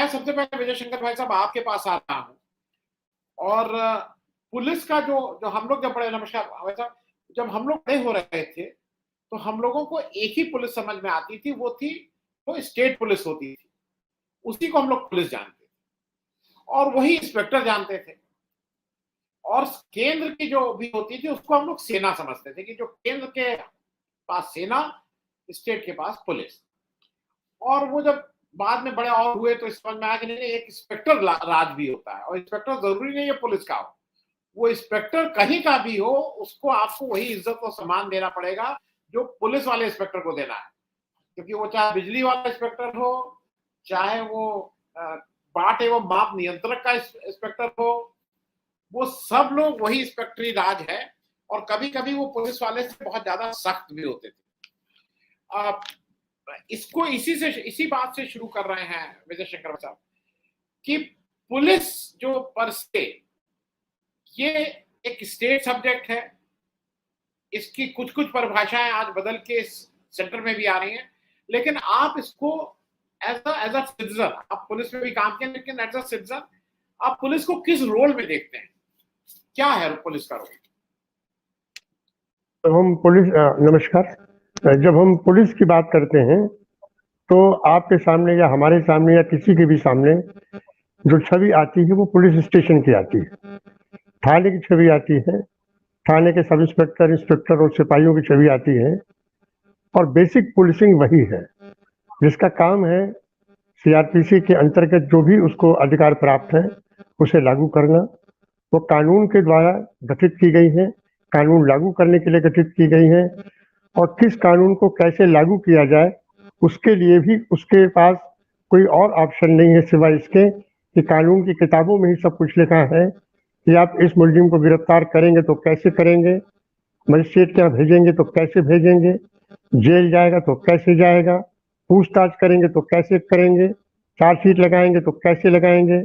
मैं सबसे पहले विजय शंकर भाई साहब आपके पास आ रहा हूँ और पुलिस का जो जो हम लोग जब बड़े, नमस्कार भाई साहब, जब हम लोग बड़े हो रहे थे तो हम लोगों को एक ही पुलिस समझ में आती थी, वो स्टेट पुलिस होती थी, उसी को हम लोग पुलिस जानते थे और वही इंस्पेक्टर जानते थे। और केंद्र की जो भी होती थी उसको हम लोग सेना समझते थे कि जो केंद्र के पास सेना, स्टेट के पास पुलिस। और वो जब बाद में बड़े और हुए तो समझ में आया कि नहीं, एक इंस्पेक्टर राज भी होता है और इंस्पेक्टर जरूरी नहीं है पुलिस का हो, वो इंस्पेक्टर कहीं का भी हो, उसको आपको वही इज्जत और सम्मान देना पड़ेगा जो पुलिस वाले इंस्पेक्टर को देना है। क्योंकि वो चाहे बिजली वाला इंस्पेक्टर हो, चाहे वो बाट एवं माप नियंत्रक का इंस्पेक्टर हो, वो सब लोग वही इंस्पेक्टरी राज है और कभी कभी वो पुलिस वाले से बहुत ज्यादा सख्त भी होते थे। इसको इसी बात से शुरू कर रहे हैं विजय शंकर साहब कि पुलिस जो पर से ये एक स्टेट सब्जेक्ट है, इसकी कुछ कुछ परिभाषाएं आज बदल के सेंटर में भी आ रही हैं, लेकिन आप इसको एज अ सिटीजन, आप पुलिस में भी काम किए, लेकिन एज अ सिटीजन आप पुलिस को किस रोल में देखते हैं, क्या है पुलिस का रोल? तो हम पुलिस, नमस्कार, जब हम पुलिस की बात करते हैं तो आपके सामने या हमारे सामने या किसी के भी सामने जो छवि आती है वो पुलिस स्टेशन की आती है, थाने की छवि आती है, थाने के सब इंस्पेक्टर, इंस्पेक्टर और सिपाहियों की छवि आती है। और बेसिक पुलिसिंग वही है जिसका काम है सीआरपीसी के अंतर्गत जो भी उसको अधिकार प्राप्त है उसे लागू करना। वो कानून के द्वारा गठित की गई है, कानून लागू करने के लिए गठित की गई है और किस कानून को कैसे लागू किया जाए उसके लिए भी उसके पास कोई और ऑप्शन नहीं है सिवाय इसके कि कानून की किताबों में ही सब कुछ लिखा है कि आप इस मुलजिम को गिरफ्तार करेंगे तो कैसे करेंगे, मजिस्ट्रेट के यहाँ भेजेंगे तो कैसे भेजेंगे, जेल जाएगा तो कैसे जाएगा, पूछताछ करेंगे तो कैसे करेंगे, चार्जशीट लगाएंगे तो कैसे लगाएंगे,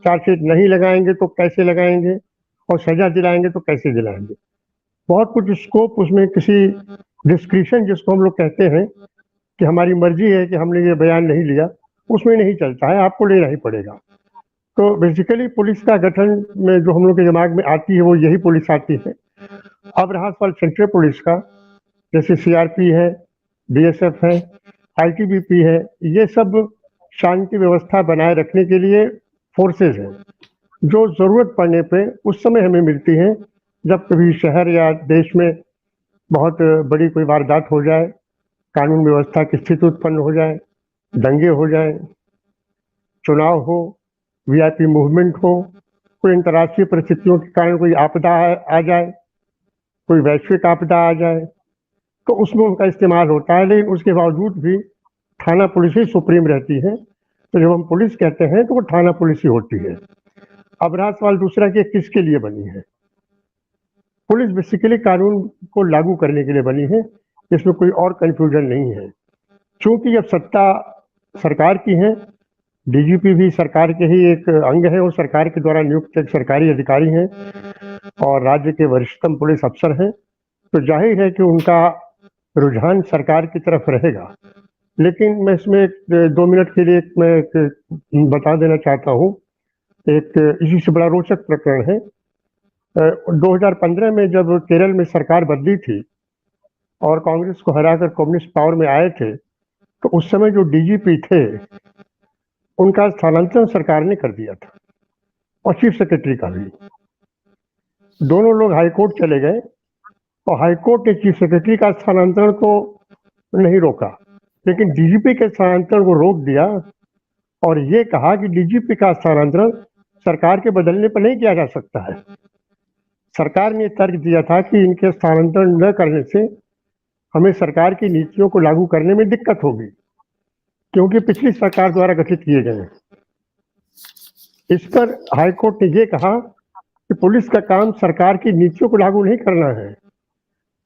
चार्जशीट नहीं लगाएंगे तो कैसे लगाएंगे और सजा दिलाएंगे तो कैसे दिलाएंगे। बहुत कुछ स्कोप उसमें, किसी डिस्क्रिप्शन जिसको हम लोग कहते हैं कि हमारी मर्जी है कि हमने ये बयान नहीं लिया, उसमें नहीं चलता है, आपको लेना ही पड़ेगा। तो बेसिकली पुलिस का गठन में जो हम लोग के दिमाग में आती है वो यही पुलिस आती है। अब रहा सवाल सेंट्रल पुलिस का, जैसे सीआरपी है, बीएसएफ है, आईटीबीपी है, ये सब शांति व्यवस्था बनाए रखने के लिए फोर्सेज हैं जो जरूरत पड़ने पे उस समय हमें मिलती हैं जब कभी शहर या देश में बहुत बड़ी कोई वारदात हो जाए, कानून व्यवस्था की स्थिति उत्पन्न हो जाए, दंगे हो जाए, चुनाव हो, वीआईपी मूवमेंट हो, कोई अंतर्राष्ट्रीय परिस्थितियों के कारण कोई आपदा आ जाए, कोई वैश्विक आपदा आ जाए, तो उसमें उनका इस्तेमाल होता है। लेकिन उसके बावजूद भी थाना पुलिस ही सुप्रीम रहती है। तो जब हम पुलिस कहते हैं तो वो थाना पुलिस ही होती है। अब रहा सवाल दूसरा कि किसके लिए बनी है। पुलिस बेसिकली कानून को लागू करने के लिए बनी है, इसमें कोई और कंफ्यूजन नहीं है। चूंकि जब सत्ता सरकार की है, डीजीपी भी सरकार के ही एक अंग है और सरकार के द्वारा नियुक्त एक सरकारी अधिकारी हैं और राज्य के वरिष्ठतम पुलिस अफसर हैं, तो जाहिर है कि उनका रुझान सरकार की तरफ रहेगा। लेकिन मैं इसमें 2 मिनट के लिए मैं बता देना चाहता हूँ, एक इसी से बड़ा रोचक प्रकरण है। 2015 में जब केरल में सरकार बदली थी और कांग्रेस को हराकर कम्युनिस्ट पावर में आए थे, तो उस समय जो डीजीपी थे उनका स्थानांतरण सरकार ने कर दिया था और चीफ सेक्रेटरी का भी। दोनों लोग हाईकोर्ट चले गए और हाईकोर्ट ने चीफ सेक्रेटरी का स्थानांतरण तो नहीं रोका, लेकिन डीजीपी के स्थानांतरण को रोक दिया और ये कहा कि डीजीपी का स्थानांतरण सरकार के बदलने पर नहीं किया जा सकता है। सरकार ने तर्क दिया था कि इनके स्थानांतरण न करने से हमें सरकार की नीतियों को लागू करने में दिक्कत होगी, क्योंकि पिछली सरकार द्वारा गठित किए गए हैं। इस पर हाईकोर्ट ने यह कहा कि पुलिस का काम सरकार की नीतियों को लागू नहीं करना है,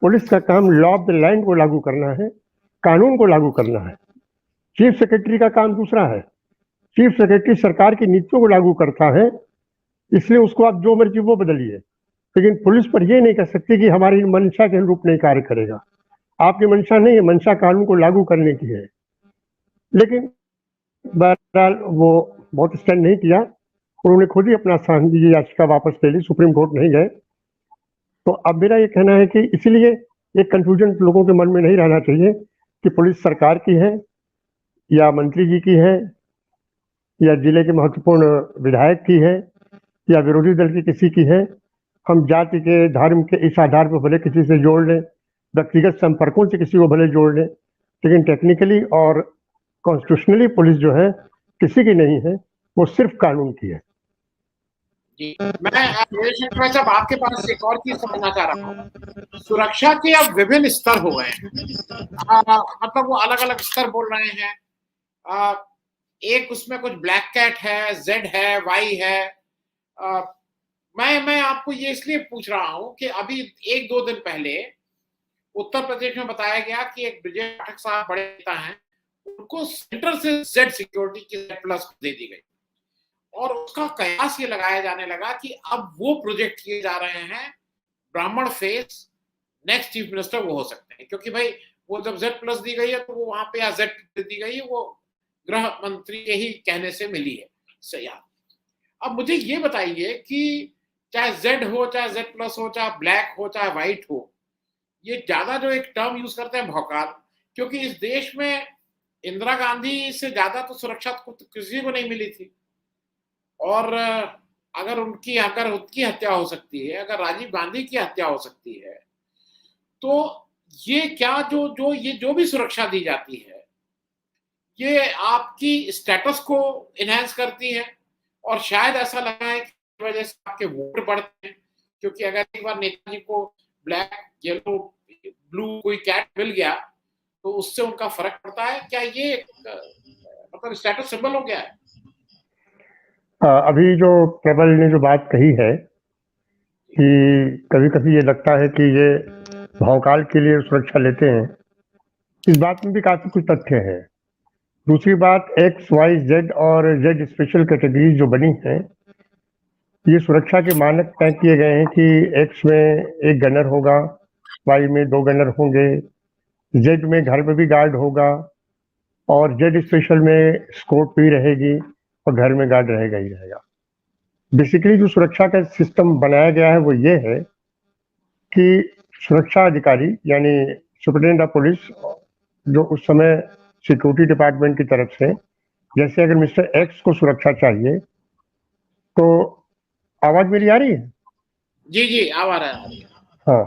पुलिस का काम लॉ ऑफ द लैंड को लागू करना है, कानून को लागू करना है। चीफ सेक्रेटरी का काम दूसरा है। चीफ सेक्रेटरी सरकार की नीतियों को लागू करता है, इसलिए उसको आप जो मर्जी वो बदलिए, लेकिन पुलिस पर यह नहीं कह सकती कि हमारी मंशा के अनुरूप नहीं कार्य करेगा। आपकी मंशा नहीं है, मंशा कानून को लागू करने की है। लेकिन बहरहाल वो बहुत स्टैंड नहीं किया, उन्होंने खुद ही अपना सहानुभूति याचिका वापस ले ली, सुप्रीम कोर्ट नहीं गए। तो अब मेरा ये कहना है कि इसीलिए एक कंफ्यूजन लोगों के मन में नहीं रहना चाहिए कि पुलिस सरकार की है या मंत्री जी की है या जिले के महत्वपूर्ण विधायक की है या विरोधी दल की किसी की है। हम जाति के, धर्म के इस आधार पर भले किसी से जोड़ लें, व्यक्तिगत संपर्कों से किसी को भले जोड़ लें, लेकिन टेक्निकली और कॉन्स्टिट्यूशनली पुलिस जो है किसी की नहीं है, वो सिर्फ कानून की है। जी, मैं विजय साहब आपके पास एक और चीज समझना चाह रहा हूँ। सुरक्षा के अब विभिन्न स्तर हो गए हैं, मतलब वो अलग अलग स्तर बोल रहे हैं। एक उसमें कुछ ब्लैक कैट है, जेड है, वाई है। मैं आपको ये इसलिए पूछ रहा हूँ कि अभी 1-2 दिन पहले उत्तर प्रदेश में बताया गया कि एक विजय पाठक साहब बड़े नेता हैं, उनको सेंटर से जेड सिक्योरिटी की Z+ दे दी गई और उसका कयास ये लगाया जाने लगा कि अब वो प्रोजेक्ट किए जा रहे हैं, ब्राह्मण फेस नेक्स्ट चीफ मिनिस्टर वो हो सकते हैं, क्योंकि भाई वो जब Z+ दी गई है तो वो वहां पे या Z दी गई है, वो गृह मंत्री के ही कहने से मिली है सही। अब मुझे ये बताइए कि चाहे Z हो, चाहे Z+ हो, चाहे ब्लैक हो, चाहे व्हाइट हो, ये ज्यादा जो एक टर्म यूज करते हैं भौकाल, क्योंकि इस देश में इंदिरा गांधी से ज्यादा तो सुरक्षा किसी को नहीं मिली थी। और अगर उनकी हत्या हो सकती है, अगर राजीव गांधी की हत्या हो सकती है, तो ये क्या जो भी सुरक्षा दी जाती है, ये आपकी स्टेटस को इनहेंस करती है। और शायद ऐसा लगा है कि वजह से आपके वोट बढ़ते हैं, क्योंकि अगर एक बार नेताजी को ब्लैक, येलो, ब्लू कोई कैट मिल गया तो उससे उनका फर्क पड़ता है। क्या ये मतलब स्टेटस सिंबल हो गया है? अभी जो प्रबल ने जो बात कही है कि कभी कभी ये लगता है कि ये भौकाल के लिए सुरक्षा लेते हैं, इस बात में भी काफी कुछ तथ्य है। दूसरी बात, X, Y, Z और Z स्पेशल कैटेगरी जो बनी है, ये सुरक्षा के मानक तय किए गए हैं कि X में 1 गनर होगा, Y में 2 गनर होंगे, Z में घर में भी गार्ड होगा और Z स्पेशल में स्कोप भी रहेगी और घर में गार्ड रहेगा ही रहेगा। बेसिकली जो सुरक्षा का सिस्टम बनाया गया है वो ये है कि सुरक्षा अधिकारी यानी सुप्रिटेंडेंट ऑफ पुलिस, जो उस समय सिक्योरिटी डिपार्टमेंट की तरफ से, जैसे अगर मिस्टर X को सुरक्षा चाहिए, तो आवाज मेरी आ रही है? जी जी, आवाज आ रही है। हाँ,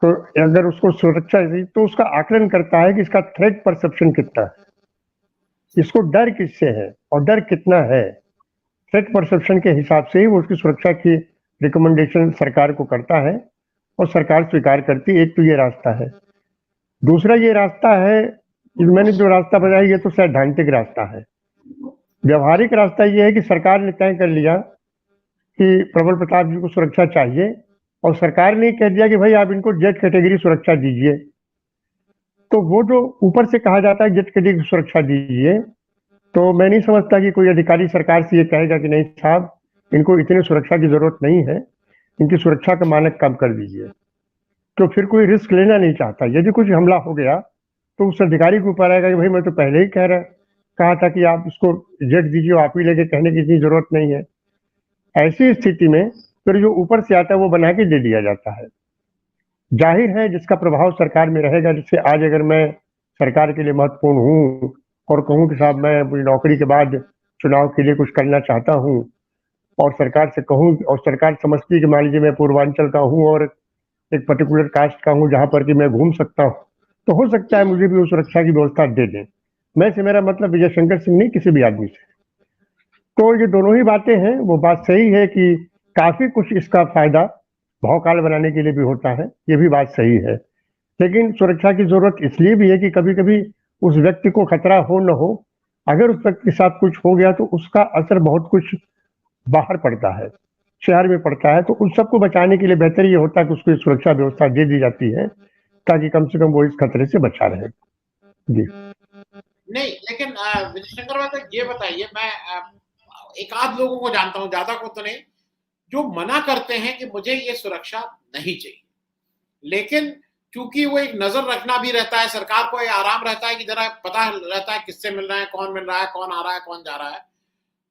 तो अगर उसको सुरक्षा चाहिए तो उसका आकलन करता है कि इसका थ्रेट परसेप्शन कितना है, इसको डर किससे है और डर कितना है। थ्रेट परसेप्शन के हिसाब से ही वो उसकी सुरक्षा की रिकमेंडेशन सरकार को करता है और सरकार स्वीकार करती है। एक तो ये रास्ता है। दूसरा ये रास्ता है, मैंने जो रास्ता बताया ये तो सैद्धांतिक रास्ता है। व्यवहारिक रास्ता ये है कि सरकार ने तय कर लिया कि प्रबल प्रताप जी को सुरक्षा चाहिए और सरकार ने कह दिया कि भाई आप इनको जेड कैटेगरी सुरक्षा दीजिए। तो वो जो ऊपर से कहा जाता है जेड कैटेगरी सुरक्षा दीजिए, तो मैं नहीं समझता कि कोई अधिकारी सरकार से ये कहेगा कि नहीं साहब, इनको इतनी सुरक्षा की जरूरत नहीं है, इनकी सुरक्षा का मानक कम कर दीजिए। तो फिर कोई रिस्क लेना नहीं चाहता। यदि कुछ हमला हो गया तो उस अधिकारी के ऊपर आएगा कि भाई मैं तो पहले ही कहा था कि आप इसको जेड दीजिए, आप ही लेके कहने की इतनी जरूरत नहीं है। ऐसी स्थिति में फिर जो ऊपर से आता है वो बना के दे दिया जाता है। जाहिर है जिसका प्रभाव सरकार में रहेगा, जिससे आज अगर मैं सरकार के लिए महत्वपूर्ण हूँ और कहूँ कि साहब मैं अपनी नौकरी के बाद चुनाव के लिए कुछ करना चाहता हूँ और सरकार से कहूँ और सरकार समझती है कि मान लीजिए मैं पूर्वांचल का हूँ और एक पर्टिकुलर कास्ट का हूँ जहाँ पर कि मैं घूम सकता हूँ, तो हो सकता है मुझे भी उस सुरक्षा की व्यवस्था दे दें। मैं से मेरा मतलब विजय शंकर सिंह नहीं, किसी भी आदमी से। तो ये दोनों ही बातें हैं। वो बात सही है कि काफी कुछ इसका फायदा भौकाल बनाने के लिए भी होता है, ये भी बात सही है। लेकिन सुरक्षा की जरूरत इसलिए भी है कि कभी कभी उस व्यक्ति को खतरा हो न हो, अगर उस व्यक्ति के साथ कुछ हो गया तो उसका असर बहुत कुछ बाहर पड़ता है, शहर में पड़ता है। तो उन सबको बचाने के लिए बेहतर ये होता है कि उसको सुरक्षा व्यवस्था दे दी जाती है ताकि कम से कम वो इस खतरे से बचा रहे। जी नहीं, लेकिन विजय शंकर भाई ये बताइए, मैं एक आध लोगों को जानता हूँ, ज्यादा को तो नहीं, जो मना करते हैं कि मुझे ये सुरक्षा नहीं चाहिए, लेकिन चूंकि वो एक नजर रखना भी रहता है, सरकार को ये आराम रहता है कि जरा पता रहता है किससे मिल रहा है, कौन मिल रहा है, कौन आ रहा है, कौन जा रहा है,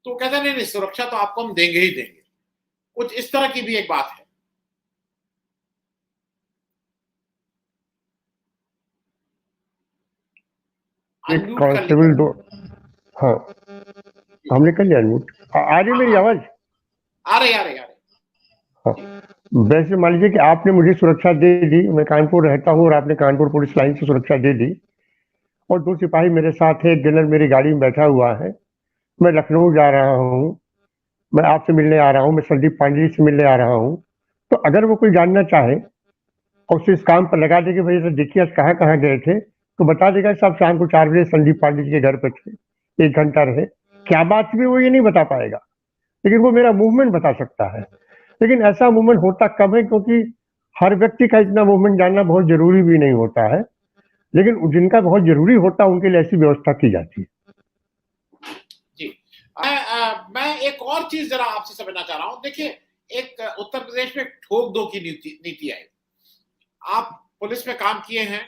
तो कहते नहीं नहीं, सुरक्षा तो आपको हम देंगे ही देंगे। कुछ इस तरह की भी एक बात है। एक अनम्यूट कर कांस्टेबल लीजिए। दो। हाँ, हमने कर लिया अनम्यूट। आ रही मेरी आवाज? आ रही आ रही आ रही। हाँ, वैसे मान लीजिए कि आपने मुझे सुरक्षा दे दी, मैं कानपुर रहता हूँ और आपने कानपुर पुलिस लाइन से सुरक्षा दे दी, और 2 सिपाही मेरे साथ है, एक जनरल मेरी गाड़ी में बैठा हुआ है, मैं लखनऊ जा रहा हूँ, मैं आपसे मिलने आ रहा हूँ, मैं संदीप पांडे जी से मिलने आ रहा हूँ। तो अगर वो कोई जानना चाहे और उसे इस काम पर लगा दे कि भाई देखिए आज कहाँ कहाँ गए थे, तो बता देगा कि साहब शाम को 4 बजे संदीप पांडे जी के घर पे थे, 1 घंटा रहे। क्या बात भी वो ये नहीं बता पाएगा, लेकिन वो मेरा मूवमेंट बता सकता है। लेकिन ऐसा मूवमेंट होता कम है, क्योंकि हर व्यक्ति का इतना मूवमेंट जानना बहुत जरूरी भी नहीं होता है, लेकिन जिनका बहुत जरूरी होता है उनके लिए ऐसी व्यवस्था की जाती है। जी, मैं एक और चीज जरा आपसे समझना चाह रहा हूं। देखिए, एक उत्तर प्रदेश में ठोक दो की नीति आई। आप पुलिस में काम किए हैं,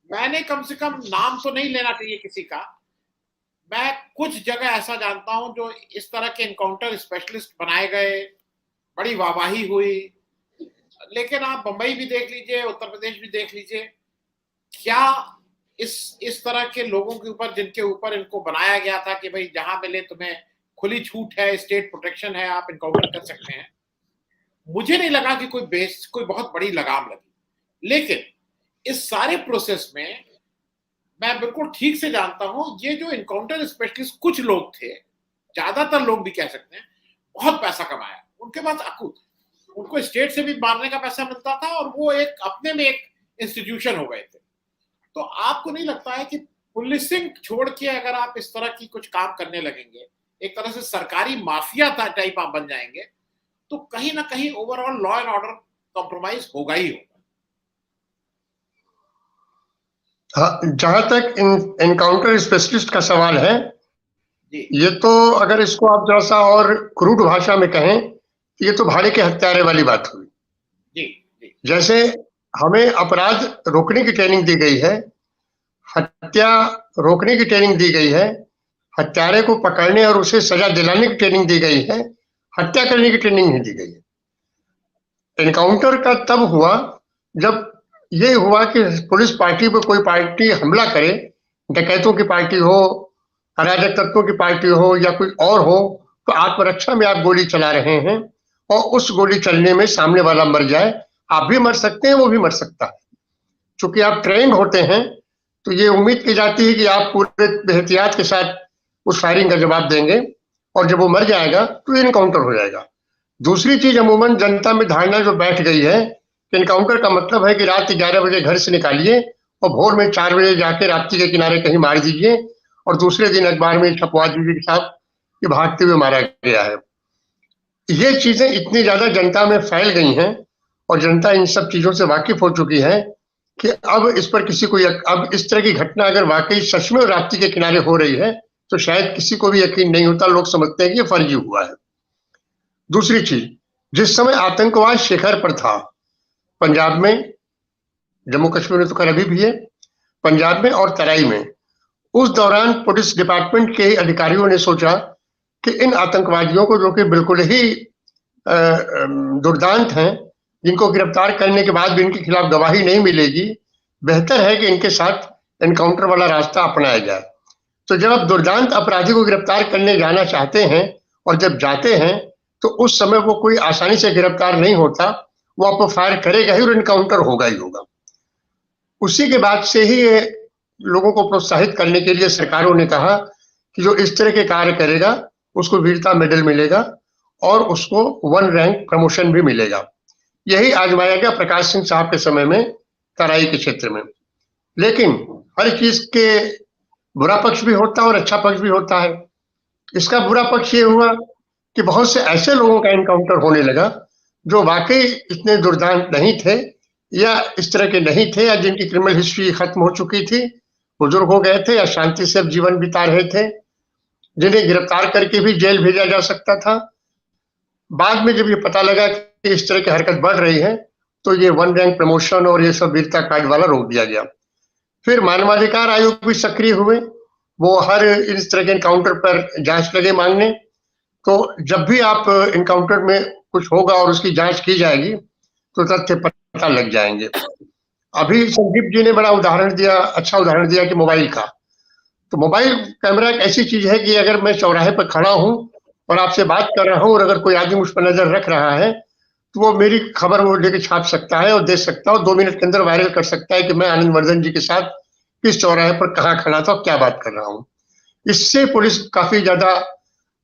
मैंने कम से कम, नाम तो नहीं लेना चाहिए किसी का, मैं कुछ जगह ऐसा जानता हूं जो इस तरह के इनकाउंटर स्पेशलिस्ट बनाए गए, बड़ी वाहवाही हुई। लेकिन आप बंबई भी देख लीजिए, उत्तर प्रदेश भी देख लीजिए, क्या इस तरह के लोगों के ऊपर, जिनके ऊपर इनको बनाया गया था कि भाई जहां मिले तुम्हें खुली छूट है, स्टेट प्रोटेक्शन है, आप इनकाउंटर कर सकते हैं, मुझे नहीं लगा कि कोई बहुत बड़ी लगाम लगी। लेकिन इस सारे प्रोसेस में मैं बिल्कुल ठीक से जानता हूं, ये जो इनकाउंटर स्पेशलिस्ट कुछ लोग थे, ज्यादातर लोग भी कह सकते हैं, बहुत पैसा कमाया उनके पास अकूत, उनको स्टेट से भी मारने का पैसा मिलता था और वो एक अपने में एक इंस्टीट्यूशन हो गए थे। तो आपको नहीं लगता है कि पुलिसिंग छोड़ के अगर आप इस तरह की कुछ काम करने लगेंगे, एक तरह से सरकारी माफिया टाइप आप बन जाएंगे, तो कहीं ना कहीं overall law and order compromise होगा ही होगा? हाँ, जहां तक इनकाउंटर स्पेशलिस्ट का सवाल है, जी ये तो अगर इसको आप जरा सा और क्रूड भाषा में कहें तो ये तो भाड़े के हत्यारे वाली बात हुई। जी जी जैसे हमें अपराध रोकने की ट्रेनिंग दी गई है, हत्या रोकने की ट्रेनिंग दी गई है, हत्यारे को पकड़ने और उसे सजा दिलाने की ट्रेनिंग दी गई है, हत्या करने की ट्रेनिंग नहीं दी गई है। एनकाउंटर का तब हुआ जब ये हुआ कि पुलिस पार्टी पर कोई पार्टी हमला करे, डकैतों की पार्टी हो, अराजक तत्वों की पार्टी हो या कोई और हो, तो आत्मरक्षा में आप गोली चला रहे हैं और उस गोली चलने में सामने वाला मर जाए, आप भी मर सकते हैं, वो भी मर सकता है। चूंकि आप ट्रेंड होते हैं तो ये उम्मीद की जाती है कि आप पूरे एहतियात के साथ उस फायरिंग का जवाब देंगे और जब वो मर जाएगा तो इनकाउंटर हो जाएगा। दूसरी चीज, अमूमन जनता में धारणा जो बैठ गई है कि इनकाउंटर का मतलब है कि रात 11 बजे घर से निकालिए और भोर में 4 बजे जाके राप्ती के किनारे कहीं मार दीजिए और दूसरे दिन अखबार में छपवा दीजिए कि साहब ये भागते हुए मारा गया है। ये चीजें इतनी ज्यादा जनता में फैल गई हैं और जनता इन सब चीजों से वाकिफ हो चुकी है कि अब इस पर किसी को अब इस तरह की घटना अगर वाकई सच में राप्ती के किनारे हो रही है तो शायद किसी को भी यकीन नहीं होता, लोग समझते हैं कि ये फर्जी हुआ है। दूसरी चीज, जिस समय आतंकवाद शिखर पर था पंजाब में, जम्मू कश्मीर में तो खैर अभी भी है, पंजाब में और तराई में, उस दौरान पुलिस डिपार्टमेंट के अधिकारियों ने सोचा कि इन आतंकवादियों को, जो कि बिल्कुल ही दुर्दांत हैं, जिनको गिरफ्तार करने के बाद भी इनके खिलाफ गवाही नहीं मिलेगी, बेहतर है कि इनके साथ एनकाउंटर वाला रास्ता अपनाया जाए। तो जब आप दुर्दांत अपराधी को गिरफ्तार करने जाना चाहते हैं और जब जाते हैं तो उस समय वो कोई आसानी से गिरफ्तार नहीं होता, वो आपको फायर करेगा ही और इनकाउंटर होगा ही होगा। उसी के बाद से ही लोगों को प्रोत्साहित करने के लिए सरकारों ने कहा कि जो इस तरह के कार्य करेगा उसको वीरता मेडल मिलेगा और उसको 1 रैंक प्रमोशन भी मिलेगा। यही आजमाया गया प्रकाश सिंह साहब के समय में तराई के क्षेत्र में। लेकिन हर चीज के बुरा पक्ष भी होता है और अच्छा पक्ष भी होता है। इसका बुरा पक्ष ये हुआ कि बहुत से ऐसे लोगों का एनकाउंटर होने लगा जो वाकई इतने दुर्दांत नहीं थे या इस तरह के नहीं थे या जिनकी क्रिमिनल हिस्ट्री खत्म हो चुकी थी, बुजुर्ग हो गए थे या शांति से अब जीवन बिता रहे थे, जिन्हें गिरफ्तार करके भी जेल भेजा जा सकता था। बाद में जब ये पता लगा कि इस तरह की हरकत बढ़ रही है तो ये 1 रैंक प्रमोशन और ये सब वीरता कार्ड वाला रोक दिया गया। फिर मानवाधिकार आयोग भी सक्रिय हुए, वो हर इस तरह के इनकाउंटर पर जांच लगे मांगने। तो जब भी आप इनकाउंटर में कुछ होगा और उसकी जांच की जाएगी तो तथ्य पता लग जाएंगे। अभी संदीप जी ने बड़ा उदाहरण दिया, अच्छा उदाहरण दिया कि मोबाइल का। तो मोबाइल कैमरा एक ऐसी चीज है कि अगर मैं चौराहे पर खड़ा हूं और आपसे बात कर रहा हूं और अगर कोई आदमी मुझ पर नजर रख रहा है तो वो मेरी खबर वो लेके छाप सकता है और दे सकता है और 2 मिनट के अंदर वायरल कर सकता है कि मैं आनंद वर्धन जी के साथ किस चौराहे पर कहाँ खड़ा था और क्या बात कर रहा हूँ। इससे पुलिस काफी ज्यादा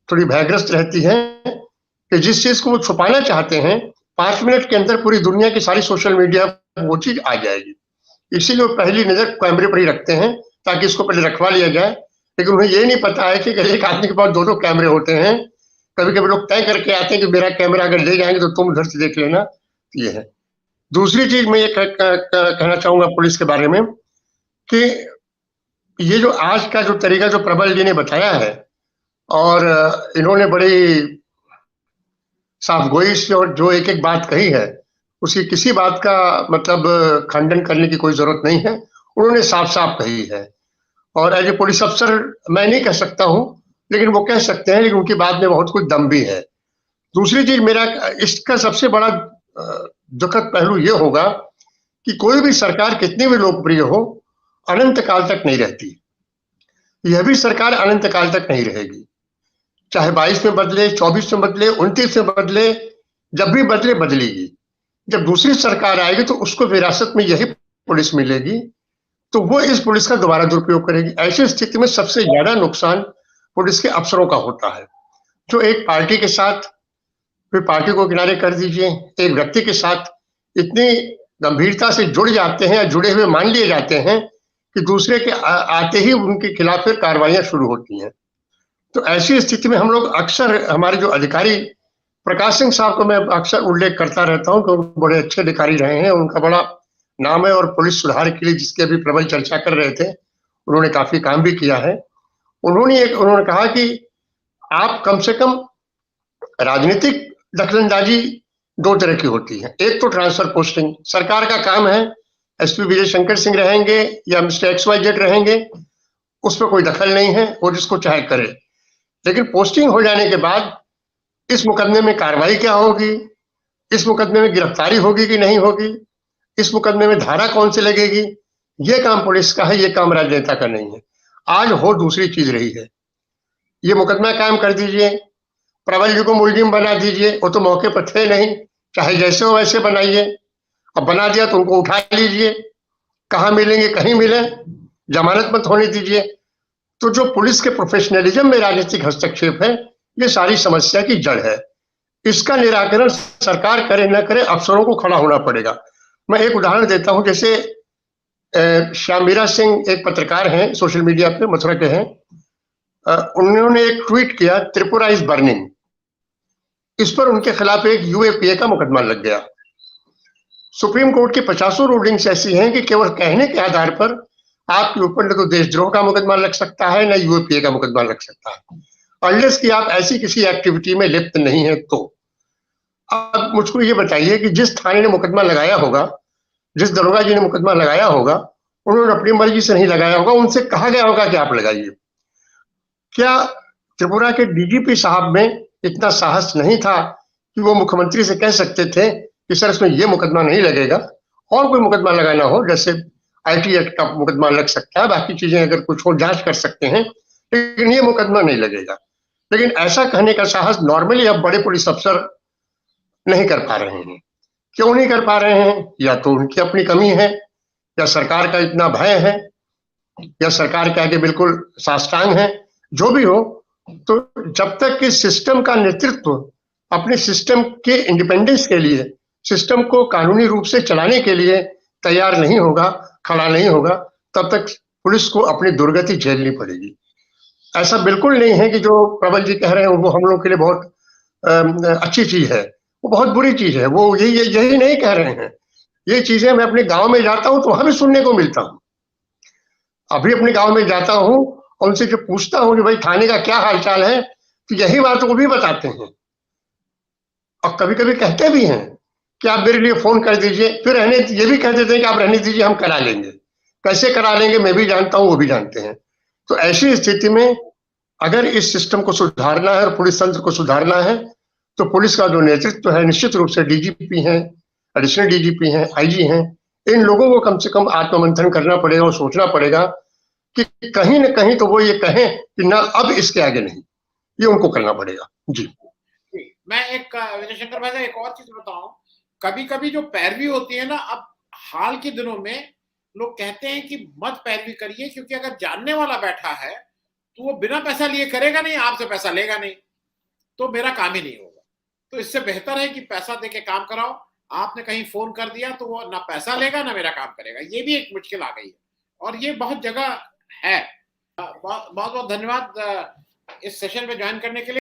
थोड़ी भयग्रस्त रहती है कि जिस चीज को वो छुपाना चाहते हैं 5 मिनट के अंदर पूरी दुनिया की सारी सोशल मीडिया वो चीज आ जाएगी। इसीलिए वो पहली नजर कैमरे पर ही रखते हैं ताकि इसको पहले रखवा लिया जाए। लेकिन उन्हें ये नहीं पता है कि एक आदमी के पास 2-2 कैमरे होते हैं। कभी कभी लोग तय करके आते हैं कि मेरा कैमरा अगर ले जाएंगे तो तुम उधर से देख लेना। ये है। दूसरी चीज मैं ये कहना चाहूंगा पुलिस के बारे में कि ये जो आज का जो तरीका जो प्रबल जी ने बताया है और इन्होंने बड़ी साफगोई से और जो एक एक बात कही है उसकी किसी बात का मतलब खंडन करने की कोई जरूरत नहीं है। उन्होंने साफ साफ कही है और एज ए पुलिस अफसर मैं नहीं कह सकता हूं लेकिन वो कह सकते हैं, लेकिन उनकी बात में बहुत कुछ दम भी है। दूसरी चीज मेरा इसका सबसे बड़ा दुखद पहलू ये होगा कि कोई भी सरकार कितनी भी लोकप्रिय हो अनंत काल तक नहीं रहती। यह भी सरकार अनंत काल तक नहीं रहेगी, चाहे 22 में बदले, 24 में बदले, 29 में बदले, जब भी बदले बदलेगी। जब दूसरी सरकार आएगी तो उसको विरासत में यही पुलिस मिलेगी तो वो इस पुलिस का दोबारा दुरुपयोग करेगी। ऐसी स्थिति में सबसे ज्यादा नुकसान पुलिस के अफसरों का होता है जो एक पार्टी के साथ, फिर पार्टी को किनारे कर दीजिए, एक व्यक्ति के साथ इतनी गंभीरता से जुड़ जाते हैं या जुड़े हुए मान लिए जाते हैं कि दूसरे के आते ही उनके खिलाफ फिर कार्रवाइयां शुरू होती हैं। तो ऐसी स्थिति में हम लोग अक्सर हमारे जो अधिकारी प्रकाश सिंह साहब को मैं अक्सर उल्लेख करता रहता हूं कि वो बड़े अच्छे अधिकारी रहे हैं, उनका बड़ा नाम है और पुलिस सुधार के लिए जिसकी अभी प्रबल चर्चा कर रहे थे उन्होंने काफी काम भी किया है। उन्होंने कहा कि आप कम से कम राजनीतिक दखलंदाजी 2 तरह की होती है। एक तो ट्रांसफर पोस्टिंग, सरकार का काम है, एसपी विजय शंकर सिंह रहेंगे या मिस्टर XYZ रहेंगे, उस पर कोई दखल नहीं है, वो जिसको चाहे करे। लेकिन पोस्टिंग हो जाने के बाद इस मुकदमे में कार्रवाई क्या होगी, इस मुकदमे में गिरफ्तारी होगी कि नहीं होगी, इस मुकदमे में धारा कौन सी लगेगी, ये काम पुलिस का है, ये काम राजनेता का नहीं है। आज हो दूसरी चीज रही है, ये मुकदमा कायम कर दीजिए, प्रबल जी को मुलजिम बना दीजिए, वो तो मौके पर थे नहीं, चाहे जैसे हो वैसे बनाइए। अब बना दिया तो उनको उठा लीजिए, कहाँ मिलेंगे कहीं मिले, जमानत मत होने दीजिए। तो जो पुलिस के प्रोफेशनलिज्म में राजनीतिक हस्तक्षेप है ये सारी समस्या की जड़ है। इसका निराकरण सरकार करे न करे अफसरों को खड़ा होना पड़ेगा। मैं एक उदाहरण देता हूं, जैसे श्यामीरा सिंह एक पत्रकार हैं, सोशल मीडिया पे मथुरा के हैं, उन्होंने एक ट्वीट किया त्रिपुरा इज बर्निंग। इस पर उनके खिलाफ एक UAPA का मुकदमा लग गया। सुप्रीम कोर्ट की 50 रूलिंग्स ऐसी हैं कि केवल कहने के आधार पर आपके ऊपर न तो देशद्रोह का मुकदमा लग सकता है न UAPA का मुकदमा लग सकता है, अनलेस कि आप ऐसी किसी एक्टिविटी में लिप्त नहीं है। तो अब मुझको ये बताइए कि जिस थाने ने मुकदमा लगाया होगा, जिस दरोगा जी ने मुकदमा लगाया होगा, उन्होंने अपनी मर्जी से नहीं लगाया होगा, उनसे कहा गया होगा कि आप लगाइए। क्या त्रिपुरा के DGP साहब में इतना साहस नहीं था कि वो मुख्यमंत्री से कह सकते थे कि सर इसमें ये मुकदमा नहीं लगेगा, और कोई मुकदमा लगाना हो, जैसे IT एक्ट का मुकदमा लग सकता है, बाकी चीजें अगर कुछ हो जांच कर सकते हैं, लेकिन ये मुकदमा नहीं लगेगा। लेकिन ऐसा कहने का साहस नॉर्मली अब बड़े पुलिस अफसर नहीं कर पा रहे हैं। क्यों नहीं कर पा रहे हैं? या तो उनकी अपनी कमी है, या सरकार का इतना भय है, या सरकार के आगे बिल्कुल साष्टांग है। जो भी हो, तो जब तक कि सिस्टम का नेतृत्व अपने सिस्टम के इंडिपेंडेंस के लिए, सिस्टम को कानूनी रूप से चलाने के लिए तैयार नहीं होगा, खड़ा नहीं होगा, तब तक पुलिस को अपनी दुर्गति झेलनी पड़ेगी। ऐसा बिल्कुल नहीं है कि जो प्रबल जी कह रहे हैं वो हम लोग के लिए बहुत अच्छी चीज है, वो बहुत बुरी चीज है। वो यही नहीं कह रहे हैं। ये चीजें मैं अपने गांव में जाता हूं तो वहां भी सुनने को मिलता हूं। अभी अपने गांव में जाता हूं और उनसे जो पूछता हूं कि भाई थाने का क्या हालचाल है, तो यही बात वो भी बताते हैं और कभी कभी कहते भी हैं कि आप मेरे लिए फोन कर दीजिए, फिर ये भी कह देते हैं कि आप रहने दीजिए, हम करा लेंगे। कैसे करा लेंगे मैं भी जानता हूं, वो भी जानते हैं। तो ऐसी स्थिति में अगर इस सिस्टम को सुधारना है और पुलिस तंत्र को सुधारना है, तो पुलिस का जो नेतृत्व है निश्चित रूप से डीजीपी हैं, एडिशनल डीजीपी हैं, आईजी हैं, इन लोगों को कम से कम आत्ममंथन करना पड़ेगा और सोचना पड़ेगा कि कहीं न कहीं तो वो ये कहें कि ना अब इसके आगे नहीं, ये उनको करना पड़ेगा। जी। मैं एक विजय शंकर भाई एक और चीज बताऊं, कभी-कभी जो पैरवी होती है ना, अब हाल के दिनों में लोग कहते हैं कि मत पैरवी करिए, क्योंकि अगर जानने वाला बैठा है तो वो बिना पैसा लिए करेगा नहीं, आपसे पैसा लेगा नहीं, तो मेरा काम ही नहीं होगा। तो इससे बेहतर है कि पैसा देके काम कराओ। आपने कहीं फोन कर दिया तो वो ना पैसा लेगा ना मेरा काम करेगा, ये भी एक मुश्किल आ गई है और ये बहुत जगह है। बहुत बहुत धन्यवाद इस सेशन में ज्वाइन करने के लिए।